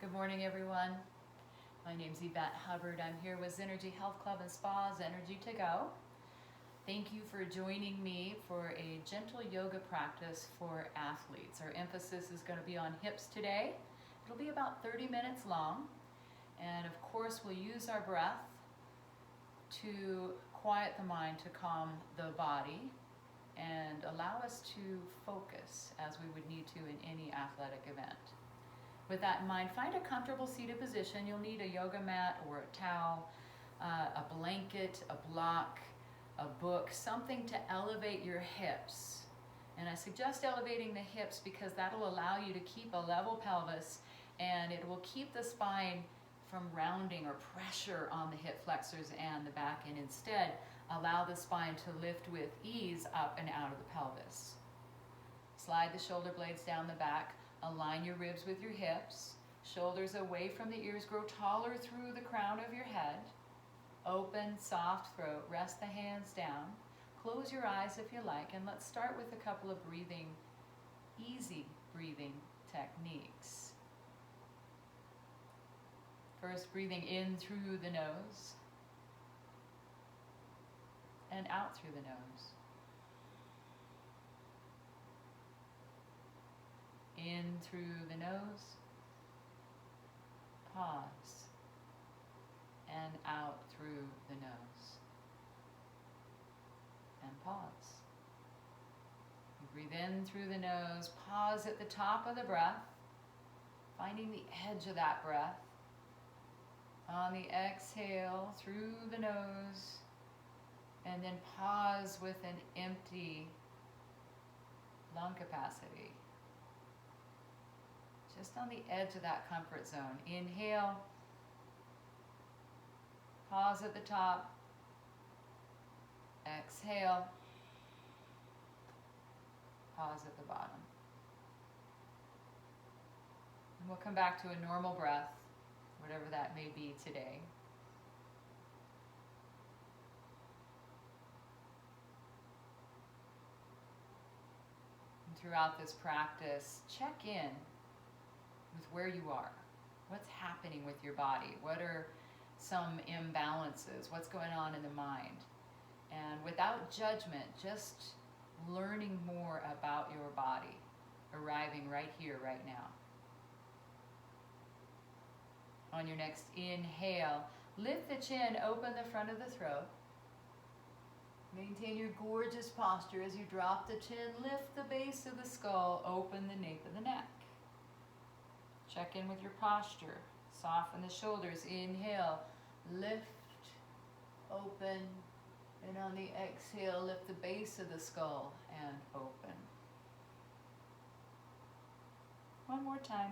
Good morning, everyone. My name's Yvette Hubbard. I'm here with Zenergy Health Club and Spa's Energy to Go. Thank you for joining me for a gentle yoga practice for athletes. Our emphasis is going to be on hips today. It'll be about 30 minutes long. And of course, we'll use our breath to quiet the mind, to calm the body, and allow us to focus as we would need to in any athletic event. With that in mind, find a comfortable seated position. You'll need a yoga mat or a towel, a blanket, a block, a book, something to elevate your hips. And I suggest elevating the hips because that'll allow you to keep a level pelvis, and it will keep the spine from rounding or pressure on the hip flexors and the back, and instead allow the spine to lift with ease up and out of the pelvis. Slide the shoulder blades down the back. Align your ribs with your hips. Shoulders away from the ears. Grow taller through the crown of your head. Open, soft throat. Rest the hands down. Close your eyes if you like. And let's start with a couple of easy breathing techniques. First, breathing in through the nose and out through the nose. In through the nose, pause, and out through the nose, and pause. You breathe in through the nose, pause at the top of the breath, finding the edge of that breath. On the exhale, through the nose, and then pause with an empty lung capacity. Just on the edge of that comfort zone. Inhale, pause at the top, exhale, pause at the bottom. And we'll come back to a normal breath, whatever that may be today. And throughout this practice, check in with where you are. What's happening with your body? What are some imbalances? What's going on in the mind? And without judgment, just learning more about your body, arriving right here, right now. On your next inhale, lift the chin, open the front of the throat. Maintain your gorgeous posture as you drop the chin, lift the base of the skull, open the nape of the neck. Check in with your posture. Soften the shoulders. Inhale, lift, open, and on the exhale, lift the base of the skull and open. One more time.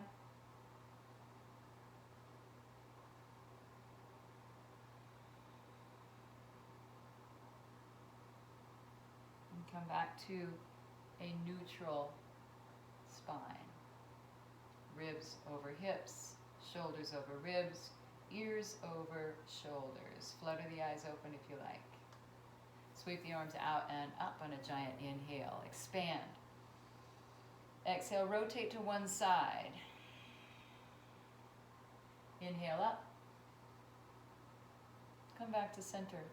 And come back to a neutral spine. Ribs over hips, shoulders over ribs, ears over shoulders. Flutter the eyes open if you like. Sweep the arms out and up on a giant inhale. Expand. Exhale, rotate to one side. Inhale up. Come back to center.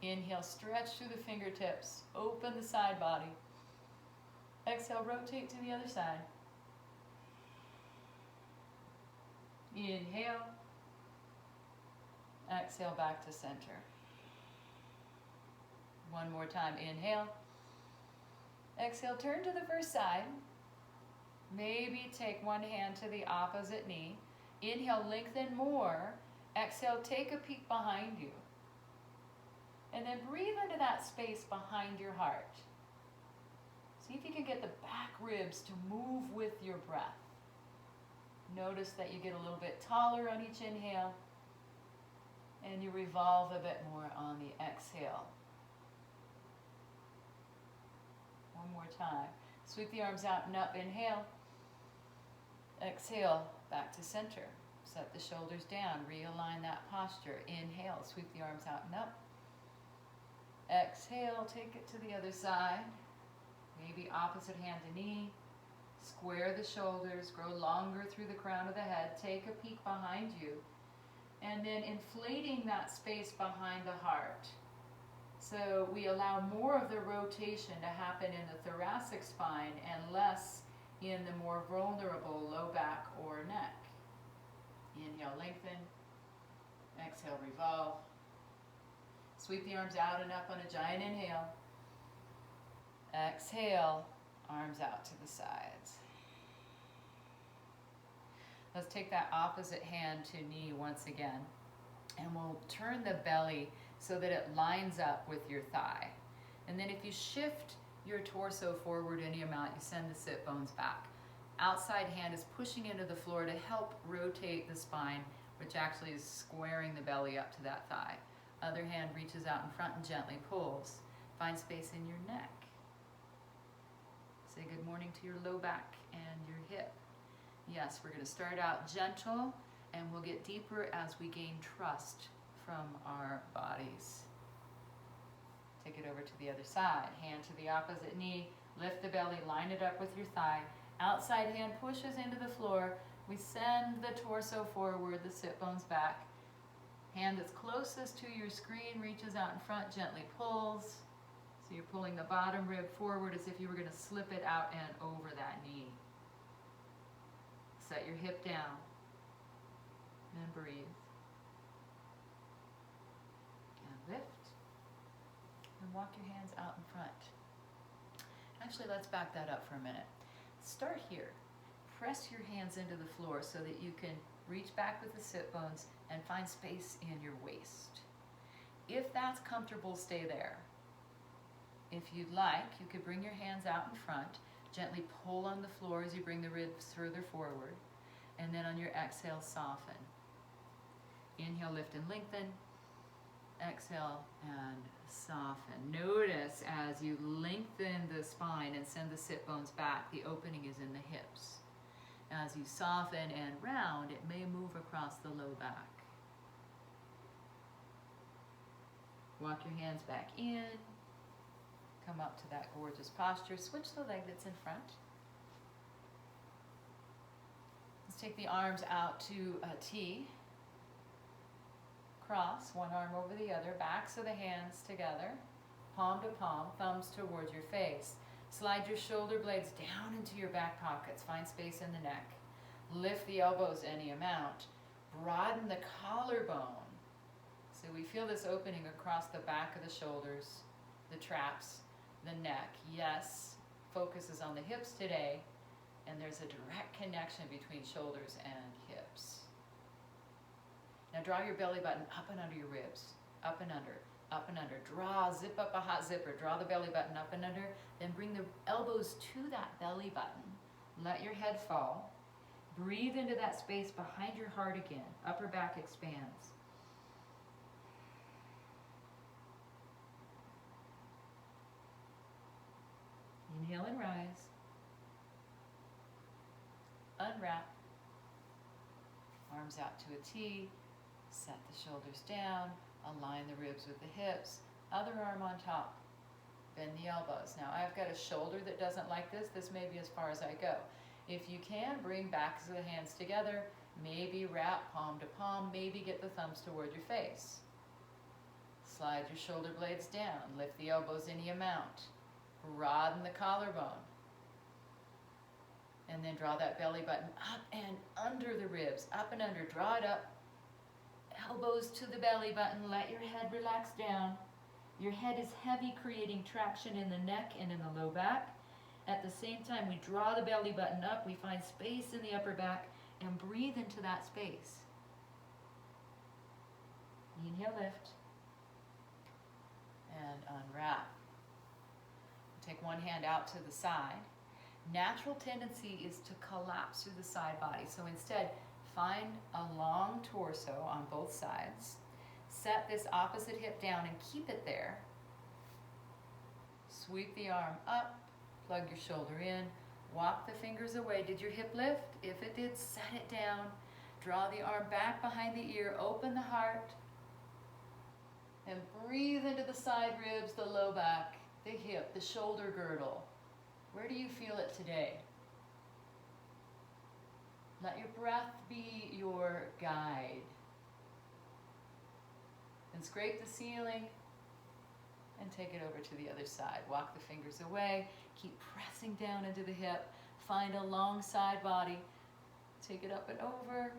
Inhale, stretch through the fingertips. Open the side body. Exhale, rotate to the other side. Inhale. Exhale, back to center. One more time. Inhale. Exhale, turn to the first side. Maybe take one hand to the opposite knee. Inhale, lengthen more. Exhale, take a peek behind you. And then breathe into that space behind your heart. See if you can get the back ribs to move with your breath. Notice that you get a little bit taller on each inhale, and you revolve a bit more on the exhale. One more time. Sweep the arms out and up. Inhale. Exhale, back to center. Set the shoulders down. Realign that posture. Inhale, sweep the arms out and up. Exhale, take it to the other side. Maybe opposite hand to knee. Square the shoulders, grow longer through the crown of the head. Take a peek behind you. And then inflating that space behind the heart. So we allow more of the rotation to happen in the thoracic spine and less in the more vulnerable low back or neck. Inhale, lengthen. Exhale, revolve. Sweep the arms out and up on a giant inhale. Exhale, arms out to the sides. Let's take that opposite hand to knee once again. And we'll turn the belly so that it lines up with your thigh. And then if you shift your torso forward any amount, you send the sit bones back. Outside hand is pushing into the floor to help rotate the spine, which actually is squaring the belly up to that thigh. Other hand reaches out in front and gently pulls. Find space in your neck. Say good morning to your low back and your hip. Yes, we're going to start out gentle and we'll get deeper as we gain trust from our bodies. Take it over to the other side. Hand to the opposite knee. Lift the belly, line it up with your thigh. Outside hand pushes into the floor. We send the torso forward, the sit bones back. Hand that's closest to your screen reaches out in front, gently pulls. So you're pulling the bottom rib forward as if you were going to slip it out and over that knee. Set your hip down and breathe. And lift. And walk your hands out in front. Actually, let's back that up for a minute. Start here. Press your hands into the floor so that you can reach back with the sit bones and find space in your waist. If that's comfortable, stay there. If you'd like, you could bring your hands out in front, gently pull on the floor as you bring the ribs further forward, and then on your exhale, soften. Inhale, lift and lengthen. Exhale and soften. Notice as you lengthen the spine and send the sit bones back, the opening is in the hips. As you soften and round, it may move across the low back. Walk your hands back in. Come up to that gorgeous posture. Switch the leg that's in front. Let's take the arms out to a T. Cross, one arm over the other, backs of the hands together, palm to palm, thumbs towards your face. Slide your shoulder blades down into your back pockets. Find space in the neck. Lift the elbows any amount. Broaden the collarbone. So we feel this opening across the back of the shoulders, the traps, the neck. Yes, focus is on the hips today, and there's a direct connection between shoulders and hips. Now draw your belly button up and under your ribs, up and under, up and under. Draw, zip up a hot zipper, draw the belly button up and under, then bring the elbows to that belly button. Let your head fall. Breathe into that space behind your heart again. Upper back expands. Inhale and rise. Unwrap. Arms out to a T. Set the shoulders down. Align the ribs with the hips. Other arm on top. Bend the elbows. Now I've got a shoulder that doesn't like this. This may be as far as I go. If you can, bring backs of the hands together. Maybe wrap palm to palm. Maybe get the thumbs toward your face. Slide your shoulder blades down. Lift the elbows any amount. Broaden the collarbone. And then draw that belly button up and under the ribs. Up and under. Draw it up. Elbows to the belly button. Let your head relax down. Your head is heavy, creating traction in the neck and in the low back. At the same time, we draw the belly button up. We find space in the upper back and breathe into that space. Inhale, lift. And unwrap. Take one hand out to the side. Natural tendency is to collapse through the side body. So instead, find a long torso on both sides. Set this opposite hip down and keep it there. Sweep the arm up. Plug your shoulder in. Walk the fingers away. Did your hip lift? If it did, set it down. Draw the arm back behind the ear. Open the heart. And breathe into the side ribs, the low back, the hip, the shoulder girdle. Where do you feel it today? Let your breath be your guide. And scrape the ceiling and take it over to the other side. Walk the fingers away. Keep pressing down into the hip. Find a long side body. Take it up and over.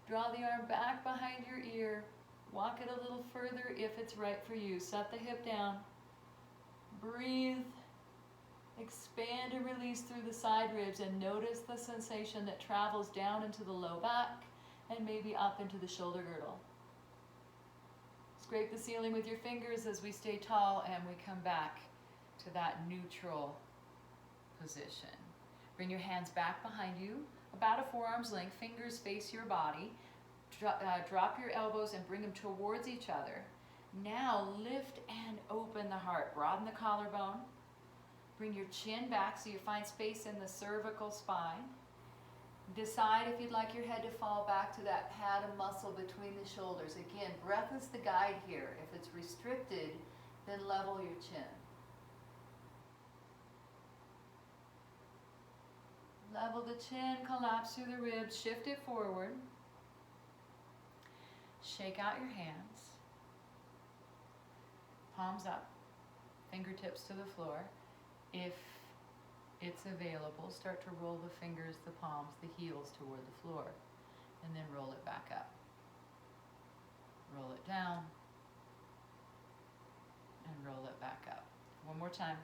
Draw the arm back behind your ear. Walk it a little further if it's right for you. Set the hip down. Breathe. Expand and release through the side ribs, and notice the sensation that travels down into the low back and maybe up into the shoulder girdle. Scrape the ceiling with your fingers as we stay tall and we come back to that neutral position. Bring your hands back behind you, about a forearm's length, fingers face your body. Drop your elbows and bring them towards each other. Now lift and open the heart. Broaden the collarbone. Bring your chin back so you find space in the cervical spine. Decide if you'd like your head to fall back to that pad of muscle between the shoulders. Again, breath is the guide here. If it's restricted, then level your chin. Level the chin, collapse through the ribs, shift it forward. Shake out your hands. Palms up, fingertips to the floor. If it's available, start to roll the fingers, the palms, the heels toward the floor, and then roll it back up. Roll it down, and roll it back up. One more time.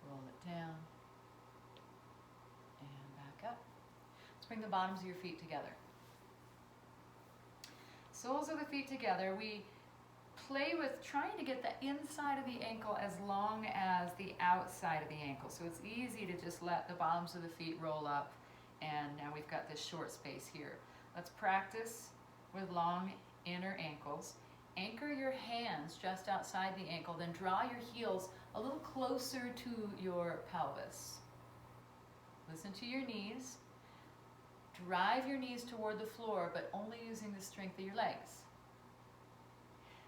Roll it down, and back up. Let's bring the bottoms of your feet together. Soles of the feet together. We play with trying to get the inside of the ankle as long as the outside of the ankle. So it's easy to just let the bottoms of the feet roll up, and now we've got this short space here. Let's practice with long inner ankles. Anchor your hands just outside the ankle, then draw your heels a little closer to your pelvis. Listen to your knees. Drive your knees toward the floor, but only using the strength of your legs.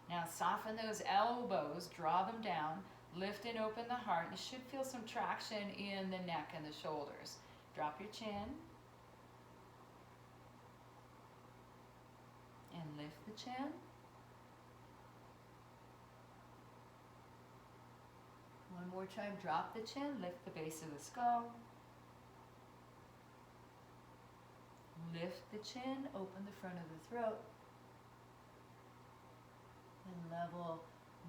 Now soften those elbows, draw them down, lift and open the heart. You should feel some traction in the neck and the shoulders. Drop your chin. And lift the chin. One more time, drop the chin, lift the base of the skull. Lift the chin, open the front of the throat. And level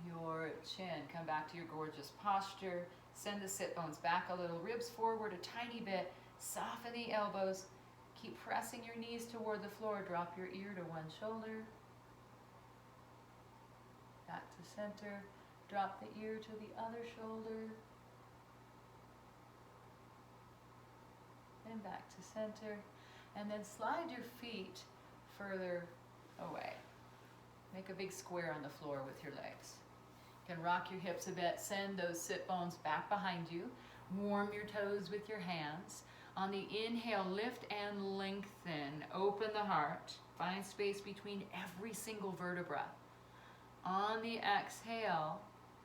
your chin. Come back to your gorgeous posture. Send the sit bones back a little, ribs forward a tiny bit. Soften the elbows. Keep pressing your knees toward the floor. Drop your ear to one shoulder. Back to center. Drop the ear to the other shoulder. And back to center. And then slide your feet further away. Make a big square on the floor with your legs. You can rock your hips a bit. Send those sit bones back behind you. Warm your toes with your hands. On the inhale, lift and lengthen. Open the heart. Find space between every single vertebra. On the exhale,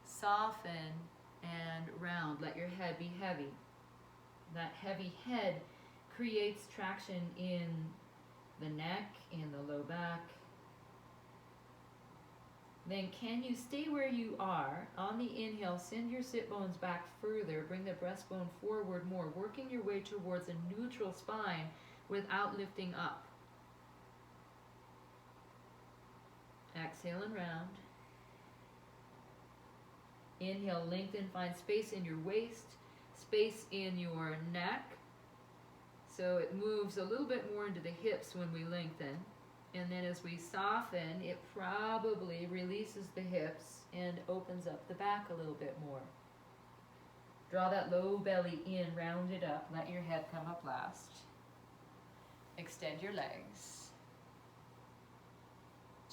soften and round. Let your head be heavy. That heavy head creates traction in the neck, in the low back. Then can you stay where you are? On the inhale, send your sit bones back further. Bring the breastbone forward more, working your way towards a neutral spine without lifting up. Exhale and round. Inhale, lengthen, find space in your waist, space in your neck. So it moves a little bit more into the hips when we lengthen. And then as we soften, it probably releases the hips and opens up the back a little bit more. Draw that low belly in, round it up, let your head come up last. Extend your legs.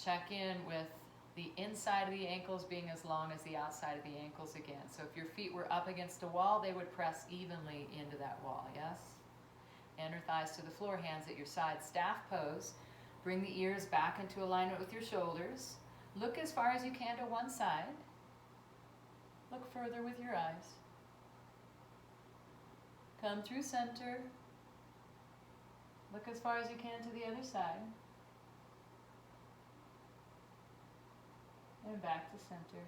Check in with the inside of the ankles being as long as the outside of the ankles again. So if your feet were up against a wall, they would press evenly into that wall, yes? Inner thighs to the floor, hands at your side, staff pose. Bring the ears back into alignment with your shoulders. Look as far as you can to one side. Look further with your eyes. Come through center. Look as far as you can to the other side. And back to center.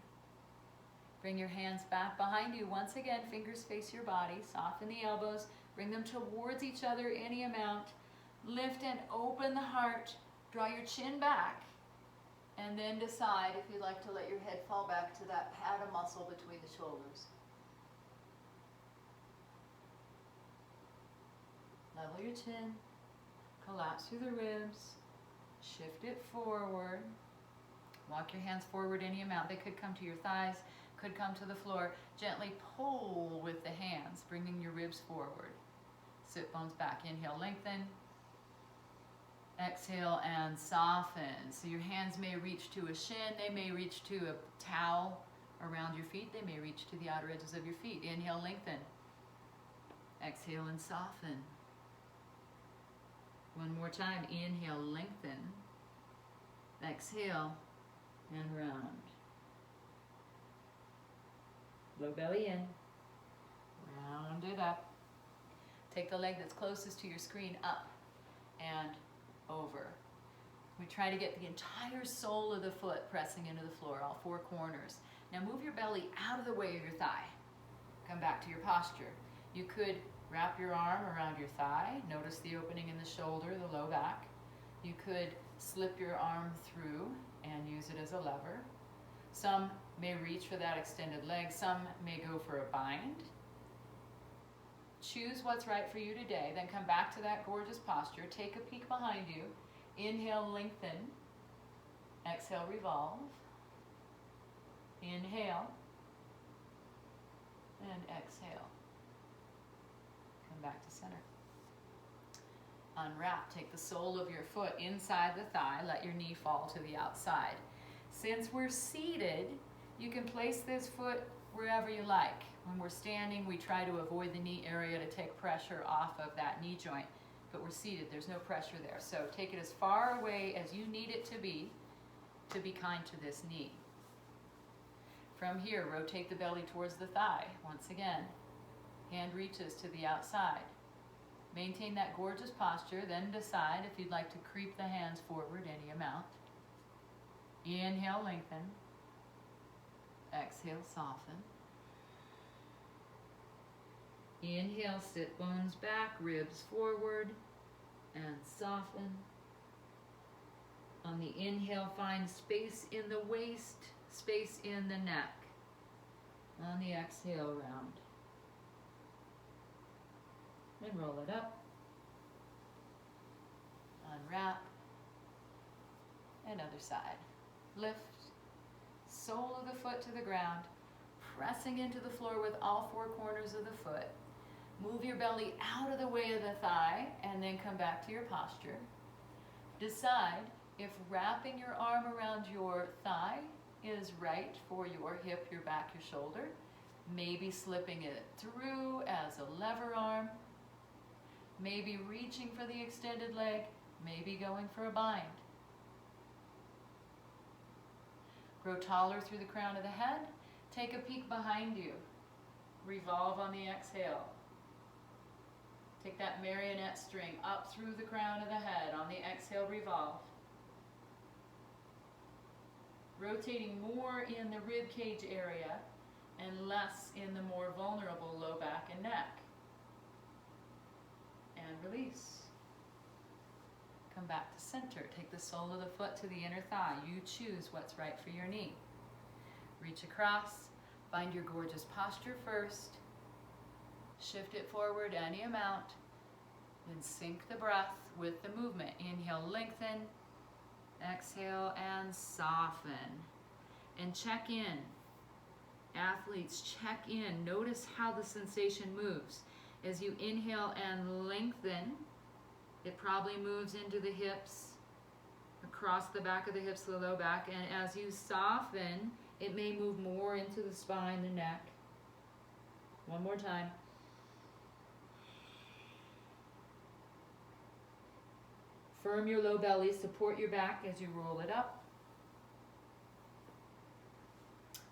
Bring your hands back behind you. Once again, fingers face your body. Soften the elbows. Bring them towards each other any amount. Lift and open the heart. Draw your chin back. And then decide if you'd like to let your head fall back to that pad of muscle between the shoulders. Level your chin. Collapse through the ribs. Shift it forward. Walk your hands forward any amount. They could come to your thighs, could come to the floor. Gently pull with the hands, bringing your ribs forward. Sit bones back. Inhale, lengthen. Exhale and soften. So your hands may reach to a shin. They may reach to a towel around your feet. They may reach to the outer edges of your feet. Inhale, lengthen. Exhale and soften. One more time. Inhale, lengthen. Exhale and round. Low belly in. Round it up. Take the leg that's closest to your screen up and over. We try to get the entire sole of the foot pressing into the floor, all four corners. Now move your belly out of the way of your thigh. Come back to your posture. You could wrap your arm around your thigh. Notice the opening in the shoulder, the low back. You could slip your arm through and use it as a lever. Some may reach for that extended leg. Some may go for a bind. Choose what's right for you today. Then come back to that gorgeous posture. Take a peek behind you. Inhale, lengthen. Exhale, revolve. Inhale. And exhale. Come back to center. Unwrap. Take the sole of your foot inside the thigh. Let your knee fall to the outside. Since we're seated, you can place this foot wherever you like. When we're standing, we try to avoid the knee area to take pressure off of that knee joint. But we're seated, there's no pressure there. So take it as far away as you need it to be kind to this knee. From here, rotate the belly towards the thigh. Once again, hand reaches to the outside. Maintain that gorgeous posture, then decide if you'd like to creep the hands forward any amount. Inhale, lengthen. Exhale, soften. Inhale, sit bones back, ribs forward, and soften. On the inhale, find space in the waist, space in the neck. On the exhale, round. And roll it up. Unwrap. And other side. Lift. Sole of the foot to the ground. Pressing into the floor with all four corners of the foot. Move your belly out of the way of the thigh and then come back to your posture. Decide if wrapping your arm around your thigh is right for your hip, your back, your shoulder. Maybe slipping it through as a lever arm. Maybe reaching for the extended leg. Maybe going for a bind. Grow taller through the crown of the head. Take a peek behind you. Revolve on the exhale. Take that marionette string up through the crown of the head. On the exhale, revolve. Rotating more in the rib cage area and less in the more vulnerable low back and neck. And release. Come back to center. Take the sole of the foot to the inner thigh. You choose what's right for your knee. Reach across. Find your gorgeous posture first. Shift it forward any amount. Then sync the breath with the movement. Inhale, lengthen. Exhale and soften. And check in. Athletes, check in. Notice how the sensation moves. As you inhale and lengthen, it probably moves into the hips, across the back of the hips, the low back. And as you soften, it may move more into the spine, the neck. One more time. Firm your low belly, support your back as you roll it up.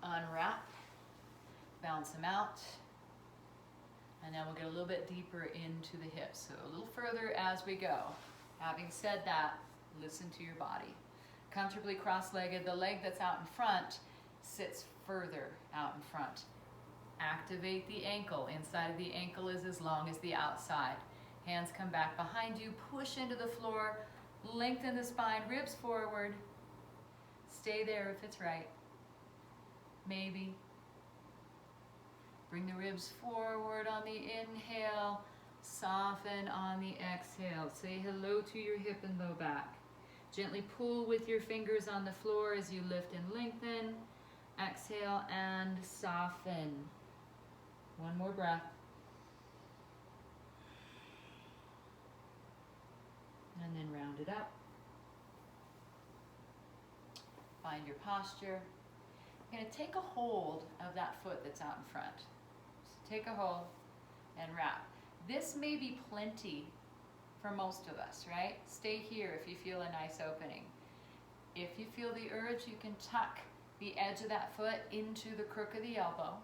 Unwrap, bounce them out. And now we'll get a little bit deeper into the hips, so a little further as we go. Having said that, listen to your body. Comfortably cross-legged, the leg that's out in front sits further out in front. Activate the ankle. Inside of the ankle is as long as the outside. Hands come back behind you, push into the floor, lengthen the spine, ribs forward. Stay there if it's right. Maybe. Bring the ribs forward on the inhale, soften on the exhale. Say hello to your hip and low back. Gently pull with your fingers on the floor as you lift and lengthen. Exhale and soften. One more breath. And then round it up. Find your posture. You're going to take a hold of that foot that's out in front. So take a hold and wrap. This may be plenty for most of us, right? Stay here if you feel a nice opening. If you feel the urge, you can tuck the edge of that foot into the crook of the elbow.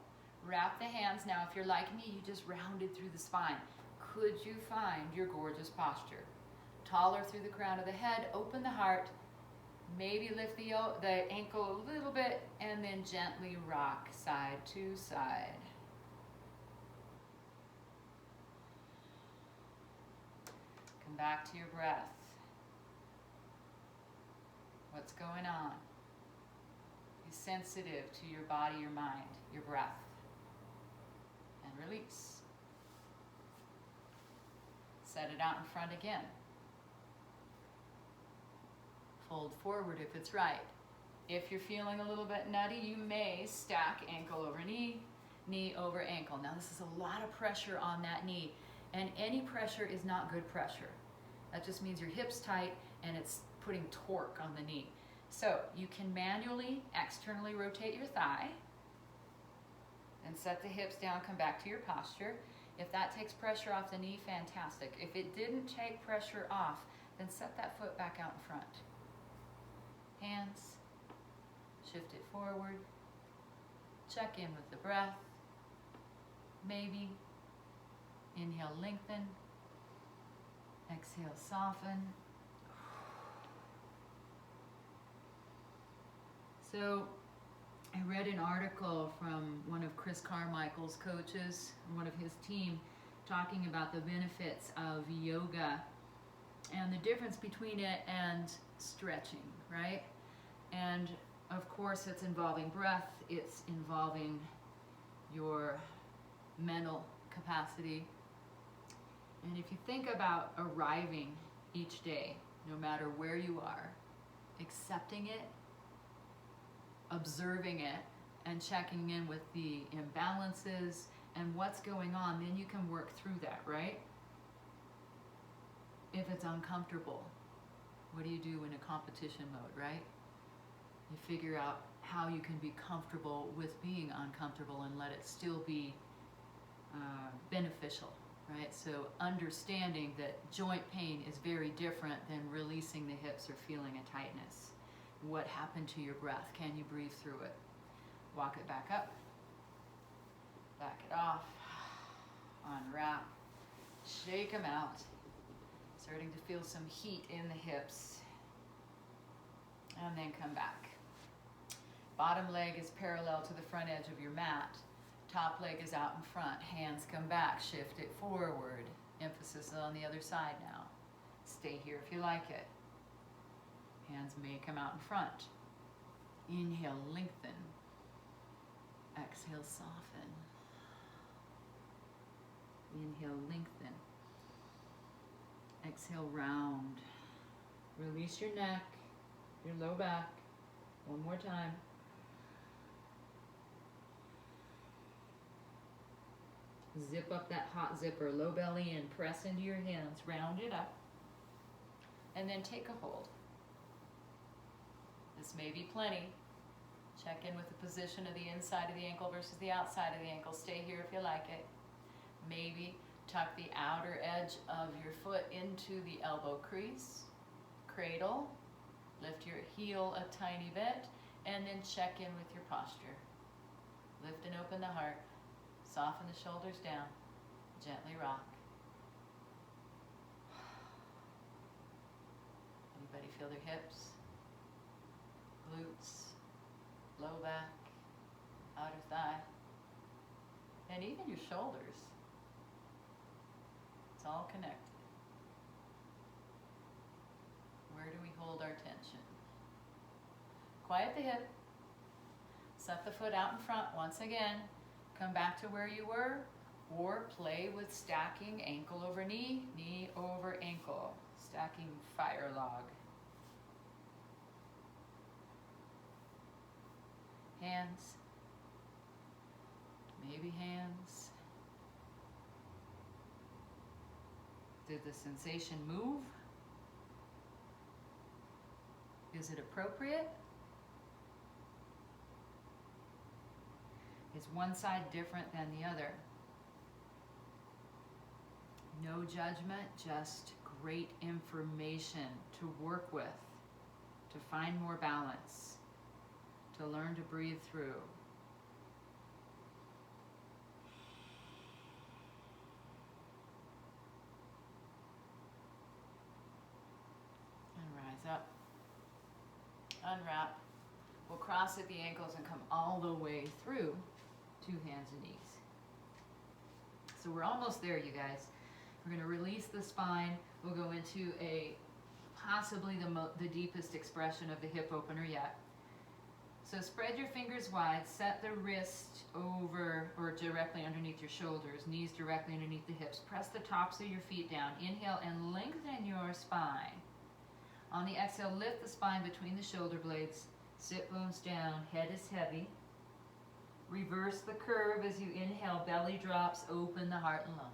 Wrap the hands. Now, if you're like me, you just rounded through the spine. Could you find your gorgeous posture? Taller through the crown of the head, open the heart, maybe lift the ankle a little bit, and then gently rock side to side. Come back to your breath. What's going on? Be sensitive to your body, your mind, your breath. And release. Set it out in front again. Fold forward if it's right. If you're feeling a little bit nutty, you may stack ankle over knee, knee over ankle. Now this is a lot of pressure on that knee, and any pressure is not good pressure. That just means your hip's tight and it's putting torque on the knee. So you can manually externally rotate your thigh and set the hips down, come back to your posture. If that takes pressure off the knee, fantastic. If it didn't take pressure off, then set that foot back out in front. Hands, shift it forward, check in with the breath, maybe, inhale, lengthen, exhale, soften. So I read an article from one of Chris Carmichael's coaches, one of his team, talking about the benefits of yoga and the difference between it and stretching, right? And of course it's involving breath, it's involving your mental capacity. And if you think about arriving each day, no matter where you are, accepting it, observing it, and checking in with the imbalances and what's going on, then you can work through that, right? If it's uncomfortable, what do you do in a competition mode, right? You figure out how you can be comfortable with being uncomfortable and let it still be beneficial, right? So understanding that joint pain is very different than releasing the hips or feeling a tightness. What happened to your breath? Can you breathe through it? Walk it back up, back it off, unwrap, shake them out. Starting to feel some heat in the hips. And then come back. Bottom leg is parallel to the front edge of your mat. Top leg is out in front. Hands come back, shift it forward. Emphasis is on the other side now. Stay here if you like it. Hands may come out in front. Inhale, lengthen. Exhale, soften. Inhale, lengthen. Exhale, round. Release your neck, your low back. One more time. Zip up that hot zipper, low belly in, press into your hands, round it up, and then take a hold. This may be plenty. Check in with the position of the inside of the ankle versus the outside of the ankle. Stay here if you like it. Maybe tuck the outer edge of your foot into the elbow crease. Cradle. Lift your heel a tiny bit, and then check in with your posture. Lift and open the heart. Soften the shoulders down. Gently rock. Feel their hips, glutes, low back, outer thigh, and even your shoulders. It's all connected. Where do we hold our tension? Quiet the hip. Set the foot out in front once again. Come back to where you were, or play with stacking ankle over knee, knee over ankle. Stacking fire log. Hands. Maybe hands. Did the sensation move? Is it appropriate? Is one side different than the other? No judgment, just great information to work with, to find more balance, to learn to breathe through. And rise up. Unwrap. We'll cross at the ankles and come all the way through. 2 hands and knees. So we're almost there, you guys. We're going to release the spine. We'll go into a possibly the deepest expression of the hip opener yet. So spread your fingers wide, set the wrist over or directly underneath your shoulders, knees directly underneath the hips. Press the tops of your feet down. Inhale and lengthen your spine. On the exhale, lift the spine between the shoulder blades. Sit bones down, head is heavy. Reverse the curve as you inhale, belly drops, open the heart and lungs.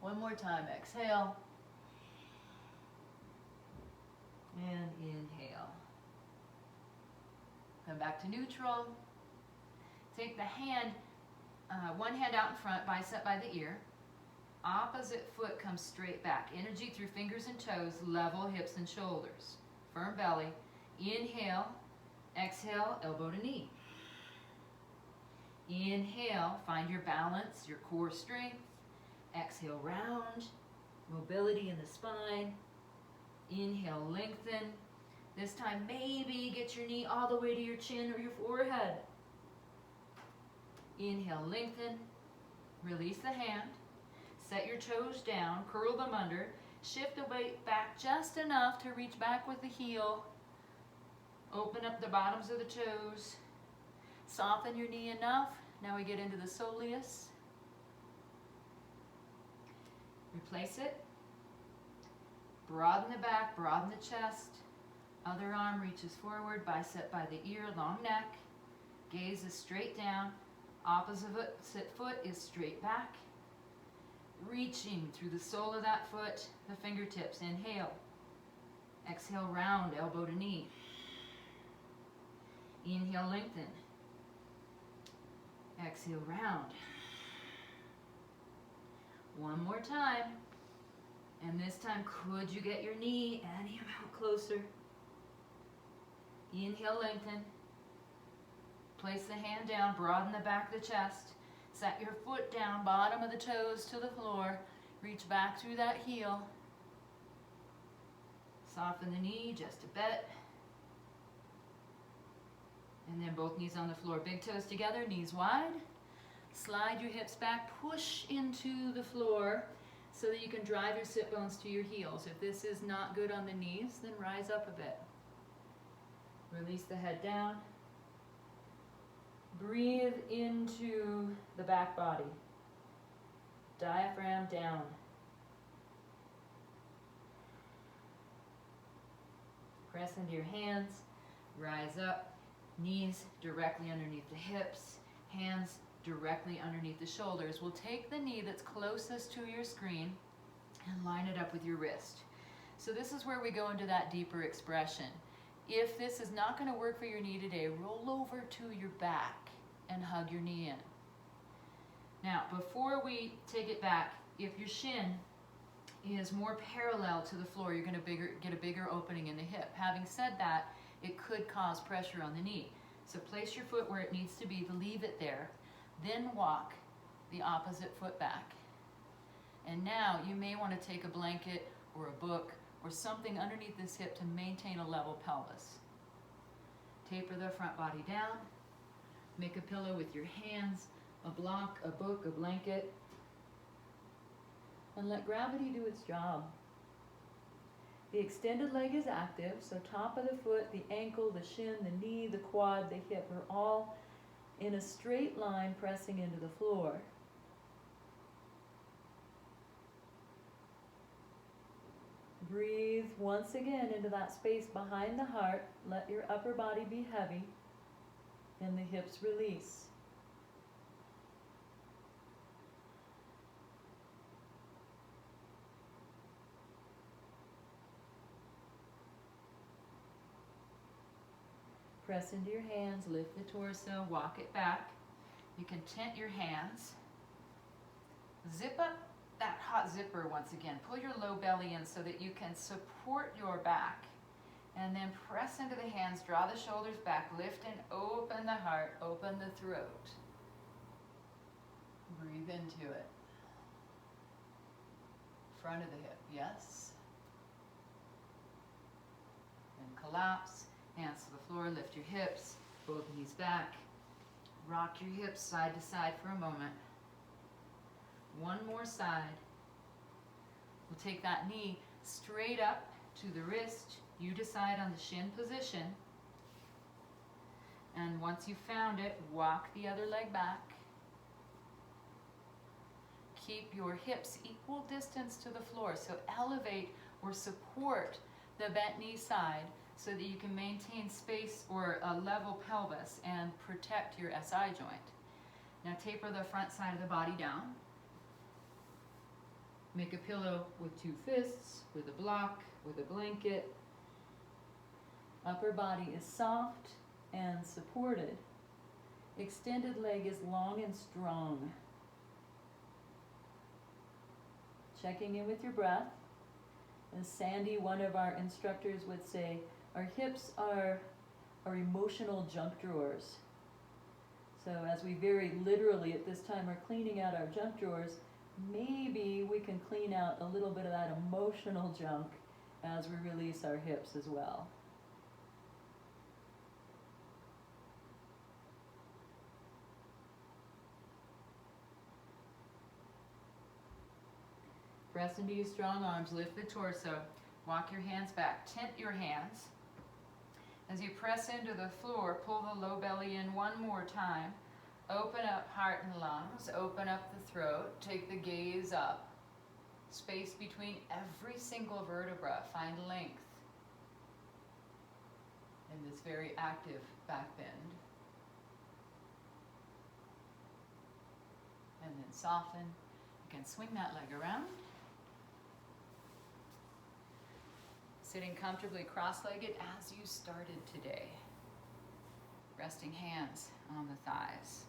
One more time, exhale. And inhale. Come back to neutral. Take the hand, one hand out in front, bicep by the ear. Opposite foot comes straight back. Energy through fingers and toes, level hips and shoulders. Firm belly. Inhale, exhale, elbow to knee. Inhale, find your balance, your core strength. Exhale, round, mobility in the spine. Inhale, lengthen. This time, maybe get your knee all the way to your chin or your forehead. Inhale, lengthen. Release the hand. Set your toes down, curl them under. Shift the weight back just enough to reach back with the heel. Open up the bottoms of the toes. Soften your knee enough. Now we get into the soleus. Replace it. Broaden the back, broaden the chest. Other arm reaches forward, bicep by the ear, long neck. Gaze is straight down. Opposite foot is straight back. Reaching through the sole of that foot, the fingertips. Inhale. Exhale, round, elbow to knee. Inhale, lengthen. Exhale, round. One more time. And this time, could you get your knee any amount closer? Inhale, lengthen. Place the hand down, broaden the back of the chest. Set your foot down, bottom of the toes to the floor. Reach back through that heel. Soften the knee just a bit. And then both knees on the floor. Big toes together, knees wide. Slide your hips back, push into the floor so that you can drive your sit bones to your heels. If this is not good on the knees, then rise up a bit. Release the head down. Breathe into the back body. Diaphragm down. Press into your hands. Rise up. Knees directly underneath the hips. Hands directly underneath the shoulders. We'll take the knee that's closest to your screen and line it up with your wrist. So this is where we go into that deeper expression. If this is not going to work for your knee today, roll over to your back and hug your knee in. Now, before we take it back, if your shin is more parallel to the floor, you're going to get a bigger opening in the hip. Having said that, it could cause pressure on the knee. So place your foot where it needs to be, leave it there, then walk the opposite foot back. And now you may want to take a blanket or a book or something underneath this hip to maintain a level pelvis. Taper the front body down. Make a pillow with your hands, a block, a book, a blanket, and let gravity do its job. The extended leg is active, so top of the foot, the ankle, the shin, the knee, the quad, the hip are all in a straight line pressing into the floor. Breathe once again into that space behind the heart. Let your upper body be heavy and the hips release. Press into your hands, lift the torso, walk it back. You can tent your hands. Zip up that hot zipper once again. Pull your low belly in so that you can support your back. And then press into the hands, draw the shoulders back, lift and open the heart, open the throat. Breathe into it. Front of the hip, yes. And collapse. Hands to the floor, lift your hips, both knees back. Rock your hips side to side for a moment. One more side. We'll take that knee straight up to the wrist. You decide on the shin position. And once you've found it, walk the other leg back. Keep your hips equal distance to the floor. So elevate or support the bent knee side so that you can maintain space or a level pelvis and protect your SI joint. Now taper the front side of the body down. Make a pillow with two fists, with a block, with a blanket. Upper body is soft and supported. Extended leg is long and strong. Checking in with your breath. As Sandy, one of our instructors, would say, our hips are our emotional junk drawers. So as we very literally at this time are cleaning out our junk drawers, maybe we can clean out a little bit of that emotional junk as we release our hips as well. Press into your strong arms, lift the torso, walk your hands back, tent your hands. As you press into the floor, pull the low belly in one more time. Open up heart and lungs, open up the throat, take the gaze up. Space between every single vertebra, find length in this very active back bend. And then soften. You can swing that leg around. Sitting comfortably cross-legged as you started today. Resting hands on the thighs.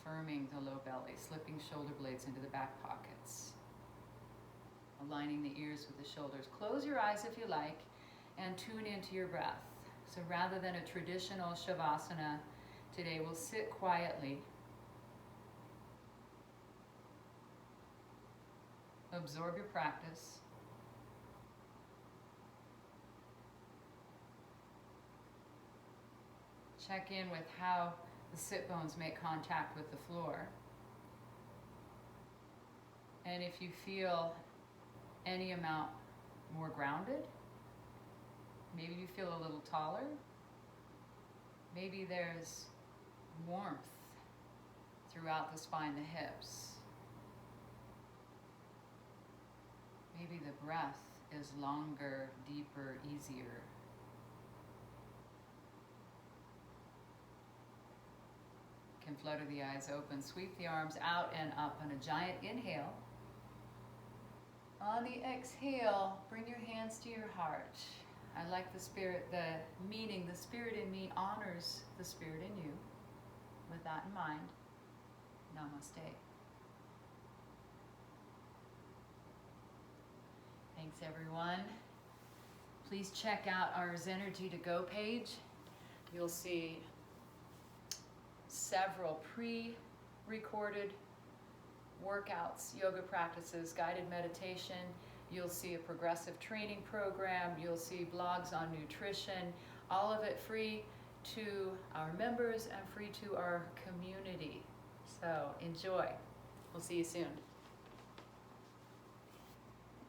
Firming the low belly, slipping shoulder blades into the back pockets. Aligning the ears with the shoulders. Close your eyes if you like and tune into your breath. So rather than a traditional Shavasana, today we'll sit quietly. Absorb your practice. Check in with how the sit bones make contact with the floor. And if you feel any amount more grounded, maybe you feel a little taller, maybe there's warmth throughout the spine, the hips. Maybe the breath is longer, deeper, easier. Can flutter the eyes open, sweep the arms out and up on a giant inhale. On the exhale, bring your hands to your heart. I like the spirit, the meaning, the spirit in me honors the spirit in you. With that in mind, namaste. Thanks everyone. Please check out our Zenergy to Go page. You'll see several pre-recorded workouts, yoga practices, guided meditation, You'll see a progressive training program. You'll see blogs on nutrition, all of it free to our members and free to our community. So enjoy. We'll see you soon.